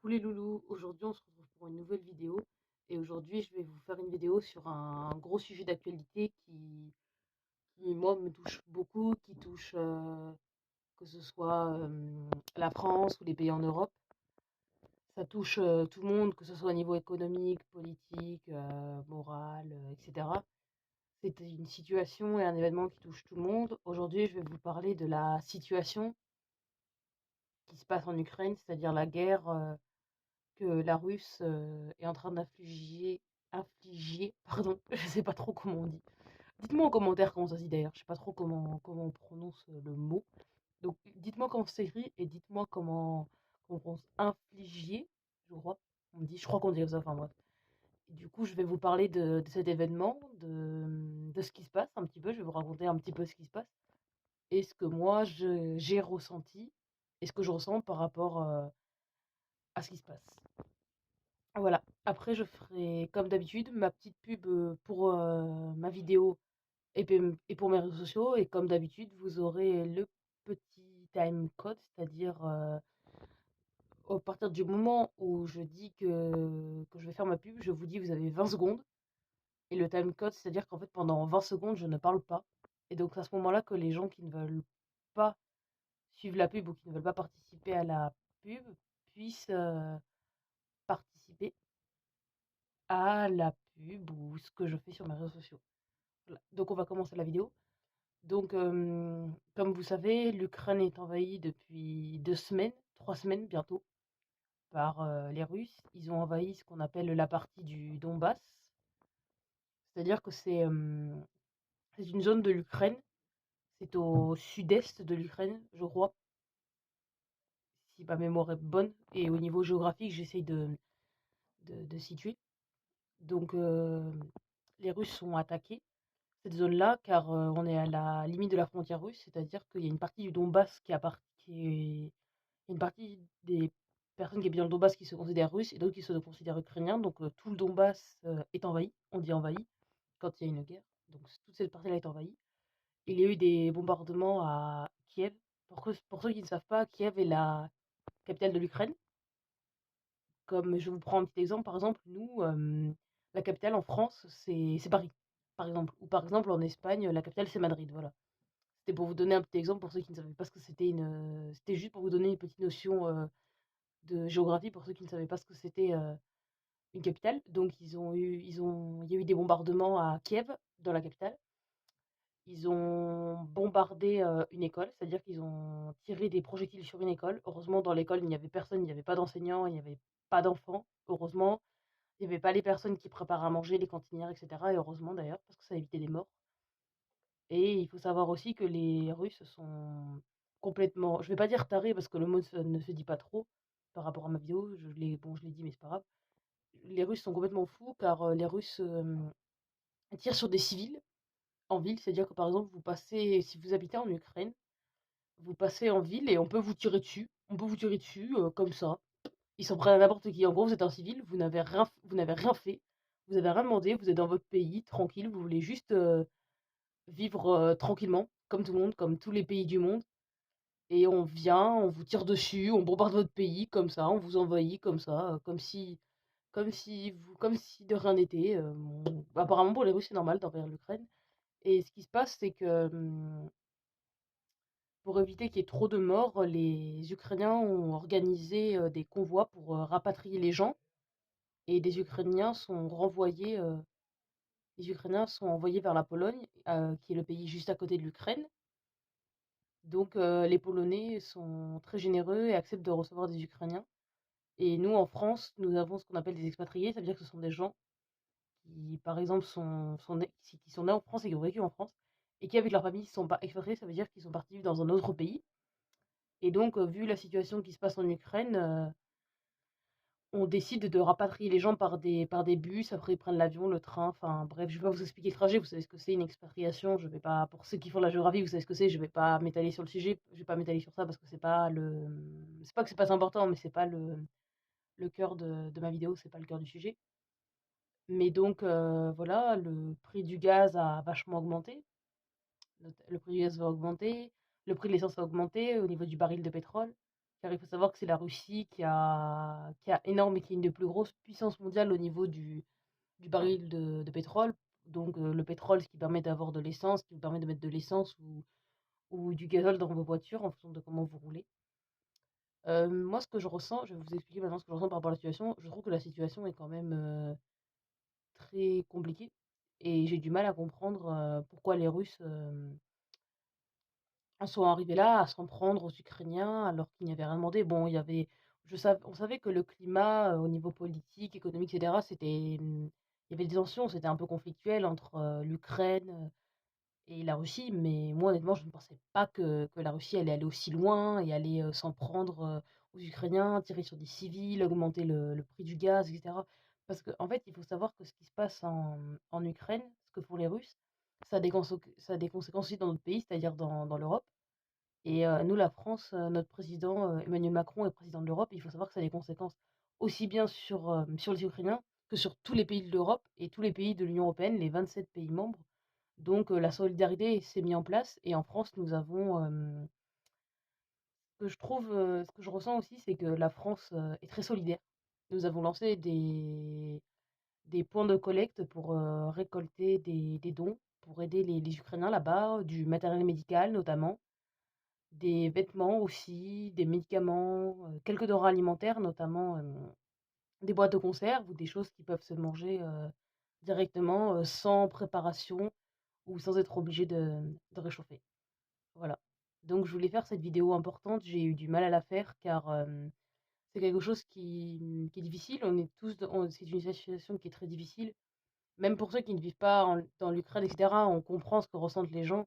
Coucou les loulous, aujourd'hui on se retrouve pour une nouvelle vidéo et aujourd'hui je vais vous faire une vidéo sur un gros sujet d'actualité qui, moi me touche beaucoup, qui touche que ce soit la France ou les pays en Europe. Ça touche tout le monde, que ce soit au niveau économique, politique, moral, etc. C'est une situation et un événement qui touche tout le monde. Aujourd'hui je vais vous parler de la situation qui se passe en Ukraine, c'est-à-dire la guerre que la Russe est en train infliger, pardon, je sais pas trop comment on dit. Dites-moi en commentaire comment ça se dit d'ailleurs, je sais pas trop comment on prononce le mot. Donc dites-moi comment c'est écrit et dites-moi comment on prononce infliger, je crois. Je crois qu'on dit comme ça, enfin bref. Et du coup, je vais vous parler de cet événement, de ce qui se passe un petit peu, je vais vous raconter un petit peu ce qui se passe et ce que moi j'ai ressenti et ce que je ressens par rapport à ce qui se passe. Voilà. Après, je ferai, comme d'habitude, ma petite pub pour ma vidéo et pour mes réseaux sociaux. Et comme d'habitude, vous aurez le petit time code, c'est-à-dire à partir du moment où je dis que je vais faire ma pub, je vous dis vous avez 20 secondes. Et le time code, c'est-à-dire qu'en fait, pendant 20 secondes, je ne parle pas. Et donc, c'est à ce moment-là que les gens qui ne veulent pas suivre la pub ou qui ne veulent pas participer à la pub puissent participer à la pub ou ce que je fais sur mes réseaux sociaux. Voilà. Donc on va commencer la vidéo. Donc comme vous savez, l'Ukraine est envahie depuis 2 semaines, 3 semaines bientôt, par les Russes. Ils ont envahi ce qu'on appelle la partie du Donbass. C'est-à-dire que c'est une zone de l'Ukraine. C'est au sud-est de l'Ukraine, je crois, si ma mémoire est bonne. Et au niveau géographique, j'essaye de situer. Donc les Russes sont attaqués cette zone-là, car on est à la limite de la frontière russe, c'est-à-dire qu'il y a une partie du Donbass qui est une partie des personnes qui habitent dans le Donbass qui se considèrent russes et d'autres qui se considèrent ukrainiens. Donc tout le Donbass est envahi, on dit envahi, quand il y a une guerre. Donc toute cette partie-là est envahie. Il y a eu des bombardements à Kiev. Pour ceux qui ne savent pas, Kiev est la capitale de l'Ukraine. Comme je vous prends un petit exemple, par exemple, nous, la capitale en France, c'est Paris, par exemple. Ou par exemple, en Espagne, la capitale, c'est Madrid, voilà. C'était pour vous donner un petit exemple pour ceux qui ne savaient pas ce que c'était c'était juste pour vous donner une petite notion de géographie pour ceux qui ne savaient pas ce que c'était une capitale. Donc il y a eu des bombardements à Kiev, dans la capitale. Ils ont bombardé une école, c'est-à-dire qu'ils ont tiré des projectiles sur une école. Heureusement, dans l'école, il n'y avait personne, il n'y avait pas d'enseignants, il n'y avait pas d'enfants. Heureusement, il n'y avait pas les personnes qui préparent à manger, les cantinières, etc. Et heureusement d'ailleurs, parce que ça évitait des morts. Et il faut savoir aussi que les Russes sont complètement, je vais pas dire tarés parce que le mot ne se dit pas trop par rapport à ma vidéo, je l'ai dit mais c'est pas grave. Les Russes sont complètement fous car les Russes tirent sur des civils en ville, c'est-à-dire que par exemple vous passez, si vous habitez en Ukraine, vous passez en ville et on peut vous tirer dessus, comme ça. Ils s'en prennent à n'importe qui. En gros, vous êtes un civil, vous n'avez rien fait, vous avez rien demandé, vous êtes dans votre pays tranquille, vous voulez juste vivre tranquillement, comme tout le monde, comme tous les pays du monde. Et on vient, on vous tire dessus, on bombarde votre pays comme ça, on vous envahit comme ça, comme si de rien n'était. Bon, apparemment pour les Russes c'est normal d'envahir l'Ukraine. Et ce qui se passe, c'est que pour éviter qu'il y ait trop de morts, les Ukrainiens ont organisé des convois pour rapatrier les gens. Et les Ukrainiens sont envoyés vers la Pologne, qui est le pays juste à côté de l'Ukraine. Donc les Polonais sont très généreux et acceptent de recevoir des Ukrainiens. Et nous, en France, nous avons ce qu'on appelle des expatriés, ça veut dire que ce sont des gens qui, par exemple, qui sont nés en France et qui ont vécu en France, et qui, avec leur famille, ne sont pas expatriés, ça veut dire qu'ils sont partis vivre dans un autre pays. Et donc, vu la situation qui se passe en Ukraine, on décide de rapatrier les gens par des bus, après ils prennent l'avion, le train, enfin bref, je vais pas vous expliquer le trajet, vous savez ce que c'est une expatriation, je vais pas, pour ceux qui font de la géographie, vous savez ce que c'est, je vais pas m'étaler sur le sujet, je vais pas m'étaler sur ça parce que c'est pas que c'est pas important, mais c'est pas le cœur de ma vidéo, c'est pas le cœur du sujet. Mais donc voilà, le prix du gaz a vachement augmenté, le prix du gaz va augmenter, le prix de l'essence va augmenter au niveau du baril de pétrole. car il faut savoir que c'est la Russie qui a énorme et qui est une des plus grosses puissances mondiales au niveau du baril de pétrole. Donc le pétrole, ce qui permet d'avoir de l'essence, qui vous permet de mettre de l'essence ou du gazole dans vos voitures en fonction de comment vous roulez. Moi, ce que je ressens, je vais vous expliquer maintenant ce que je ressens par rapport à la situation. Je trouve que la situation est quand même très compliquée et j'ai du mal à comprendre pourquoi les Russes en sont arrivés là, à s'en prendre aux Ukrainiens alors qu'ils n'y avaient rien demandé. Bon, on savait que le climat au niveau politique, économique, etc., il y avait des tensions, c'était un peu conflictuel entre l'Ukraine et la Russie, mais moi, honnêtement, je ne pensais pas que la Russie allait aller aussi loin et allait s'en prendre aux Ukrainiens, tirer sur des civils, augmenter le prix du gaz, etc. Parce qu'en fait, il faut savoir que ce qui se passe en Ukraine, ce que font les Russes, ça a des conséquences aussi dans notre pays, c'est-à-dire dans l'Europe. Et nous, la France, notre président Emmanuel Macron est président de l'Europe. Il faut savoir que ça a des conséquences aussi bien sur les Ukrainiens que sur tous les pays de l'Europe et tous les pays de l'Union européenne, les 27 pays membres. Donc la solidarité s'est mise en place et en France, nous avons, ce que je trouve, ce que je ressens aussi, c'est que la France est très solidaire. Nous avons lancé des points de collecte pour récolter des dons, pour aider les Ukrainiens là-bas, du matériel médical notamment, des vêtements aussi, des médicaments, quelques denrées alimentaires, notamment des boîtes de conserve ou des choses qui peuvent se manger directement sans préparation ou sans être obligé de réchauffer. Voilà. Donc je voulais faire cette vidéo importante, j'ai eu du mal à la faire car c'est quelque chose qui est difficile. On est tous, c'est une situation qui est très difficile. Même pour ceux qui ne vivent pas dans l'Ukraine, etc., on comprend ce que ressentent les gens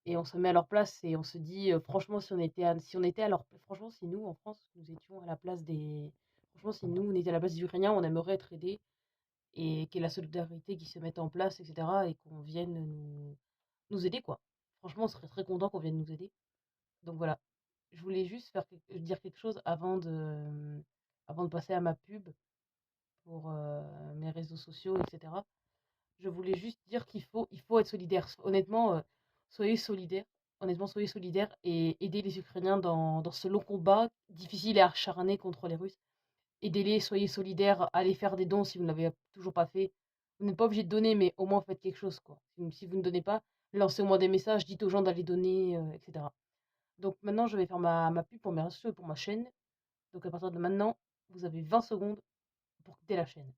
et on se met à leur place et on se dit, franchement, si on était à leur franchement, si nous, en France, nous étions à la place des franchement, si nous, on était à la place des Ukrainiens, on aimerait être aidés et qu'il y ait la solidarité qui se mette en place, etc., et qu'on vienne nous aider, quoi. Franchement, on serait très content qu'on vienne nous aider. Donc voilà. Je voulais juste dire quelque chose avant de passer à ma pub pour mes réseaux sociaux, etc. Je voulais juste dire il faut être solidaire. Honnêtement, soyez solidaires. Honnêtement, soyez solidaires et aidez les Ukrainiens dans ce long combat difficile et acharné contre les Russes. Aidez-les, soyez solidaires, allez faire des dons si vous ne l'avez toujours pas fait. Vous n'êtes pas obligé de donner, mais au moins faites quelque chose, quoi. Si vous ne donnez pas, lancez-moi des messages, dites aux gens d'aller donner, etc. Donc maintenant, je vais faire ma pub pour mes réseaux sociaux et pour ma chaîne. Donc à partir de maintenant, vous avez 20 secondes pour quitter la chaîne.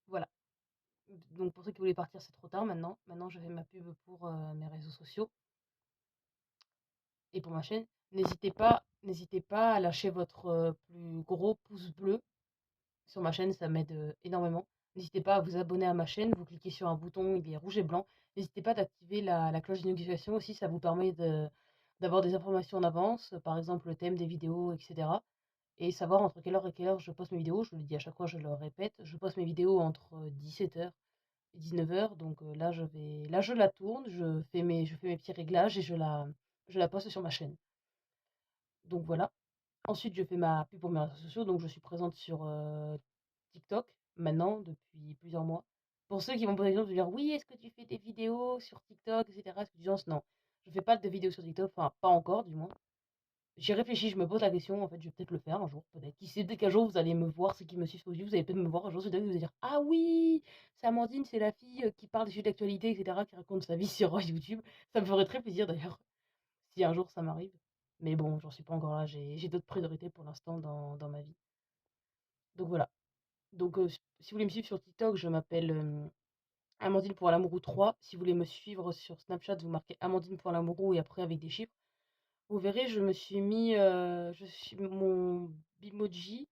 Voilà. Donc pour ceux qui voulaient partir, c'est trop tard maintenant. Maintenant, je fais ma pub pour mes réseaux sociaux et pour ma chaîne. N'hésitez pas à lâcher votre plus gros pouce bleu sur ma chaîne, ça m'aide énormément. N'hésitez pas à vous abonner à ma chaîne, vous cliquez sur un bouton, il est rouge et blanc. N'hésitez pas d'activer la cloche de notification aussi, ça vous permet d'avoir des informations en avance, par exemple le thème des vidéos, etc. Et savoir entre quelle heure et quelle heure je poste mes vidéos. Je le dis à chaque fois, je le répète, je poste mes vidéos entre 17h et 19h. Donc là, je la tourne, je fais mes petits réglages et je la poste sur ma chaîne. Donc voilà. Ensuite, je fais ma pub pour mes réseaux sociaux. Donc je suis présente sur TikTok maintenant depuis plusieurs mois. Pour ceux qui vont poser la question de dire oui, est-ce que tu fais des vidéos sur TikTok, etc. Est-ce que tu lances? Non, je fais pas de vidéos sur TikTok, enfin pas encore du moins. J'y réfléchis, je me pose la question, en fait, je vais peut-être le faire un jour, peut-être. Qui sait, peut-être qu'un jour vous allez me voir, ceux qui me suivent sur YouTube, vous allez peut-être me voir un jour sur YouTube, vous allez dire ah oui, c'est Amandine, c'est la fille qui parle des sujets d'actualité, etc., qui raconte sa vie sur YouTube. Ça me ferait très plaisir d'ailleurs, si un jour ça m'arrive. Mais bon, j'en suis pas encore là, j'ai d'autres priorités pour l'instant dans ma vie. Donc voilà. Donc si vous voulez me suivre sur TikTok, je m'appelle Amandine pour l'amourou 3. Si vous voulez me suivre sur Snapchat, vous marquez Amandine pour l'amourou et après avec des chiffres. Vous verrez, je me suis mis je suis mon Bimoji,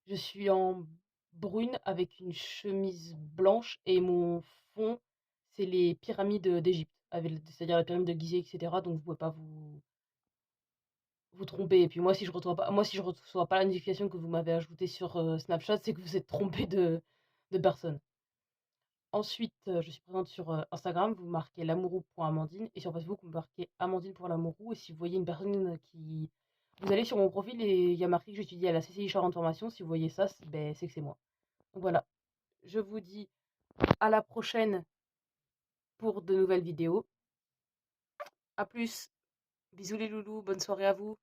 je suis en brune avec une chemise blanche et mon fond, c'est les pyramides d'Égypte, c'est-à-dire les pyramides de Gizeh, etc. Donc vous pouvez pas vous tromper. Et puis moi si je reçois pas la notification que vous m'avez ajouté sur Snapchat, c'est que vous êtes trompé de personne. Ensuite, je suis présente sur, Instagram, vous marquez lamourou.amandine et sur Facebook, vous marquez Amandine pour l'amourou et si vous voyez une personne qui vous allez sur mon profil et il y a marqué que j'étudie à la CCI Charente Formation, si vous voyez ça, c'est que c'est moi. Donc voilà, je vous dis à la prochaine pour de nouvelles vidéos. À plus, bisous les loulous, bonne soirée à vous.